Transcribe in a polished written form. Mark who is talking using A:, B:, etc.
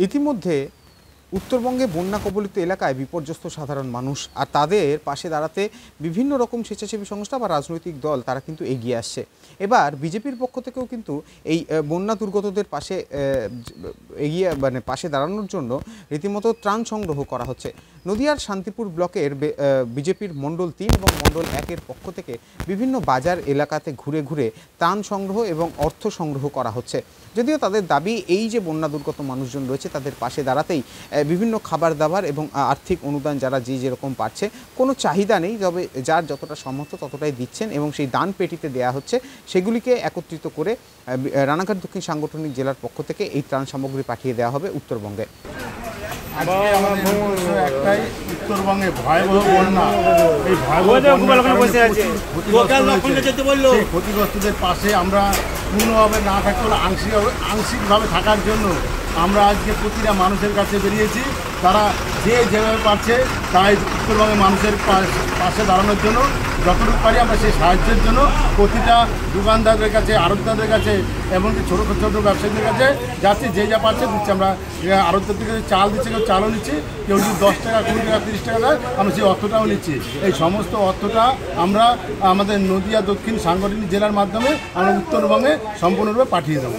A: ইতিমধ্যে উত্তরবঙ্গে বন্যা কবলিত এলাকায় বিপর্যস্ত সাধারণ মানুষ আর তাদের পাশে দাঁড়াতে বিভিন্ন রকম স্বেচ্ছাসেবী সংস্থা বা রাজনৈতিক দল তারা কিন্তু এগিয়ে আসছে। এবার বিজেপির পক্ষ থেকেও কিন্তু এই বন্যা দুর্গতদের পাশে পাশে দাঁড়ানোর জন্য রীতিমতো ত্রাণ সংগ্রহ করা হচ্ছে। নদিয়ার শান্তিপুর ব্লকের বিজেপির মণ্ডল 3 এবং মণ্ডল 1-এর পক্ষ থেকে বিভিন্ন বাজার এলাকাতে ঘুরে ঘুরে ত্রাণ সংগ্রহ এবং অর্থ সংগ্রহ করা হচ্ছে। যদিও তাদের দাবি এই যে বন্যা দুর্গত মানুষজন রয়েছে তাদের পাশে দাঁড়াতেই বিভিন্ন খাবার দাবার এবং আর্থিক অনুদান যারা যে যেরকম পাচ্ছে, কোনো চাহিদা নেই, তবে যার যতটা সামর্থ্য ততটাই দিচ্ছেন এবং সেই দান পেটিতে দেওয়া হচ্ছে। সেগুলিকে একত্রিত করে রানাঘাট দক্ষিণ সাংগঠনিক জেলার পক্ষ থেকে এই ত্রাণ সামগ্রী পাঠিয়ে দেওয়া হবে উত্তরবঙ্গে।
B: একটাই উত্তরবঙ্গে ভয়াবহ বন্যা, এই ক্ষতিগ্রস্তদের পাশে আমরা পূর্ণভাবে না থাকতে হলে আংশিকভাবে থাকার জন্য আমরা আজকে প্রতিটা মানুষের কাছে বেরিয়েছি। তারা যে যেভাবে পারছে তাই উত্তরবঙ্গের মানুষের পাশে দাঁড়ানোর জন্য যতটুকু পারি আমরা সেই সাহায্যের জন্য প্রতিটা দোকানদারদের কাছে, আড়তদারদের কাছে, এমনকি ছোটো ছোটো ব্যবসায়ীদের কাছে যাচ্ছি। যে যা পাচ্ছে দিচ্ছি। আমরা আড়তদারদের কাছে চাল দিচ্ছি, কেউ চালও নিচ্ছি, কেউ যদি 10 টাকা, 20 টাকা, 30 টাকা দেয় আমরা সেই অর্থটাও নিচ্ছি। এই সমস্ত অর্থটা আমরা আমাদের নদিয়া দক্ষিণ সাংগঠনিক জেলার মাধ্যমে আমরা উত্তরবঙ্গে সম্পূর্ণরূপে পাঠিয়ে দেবো।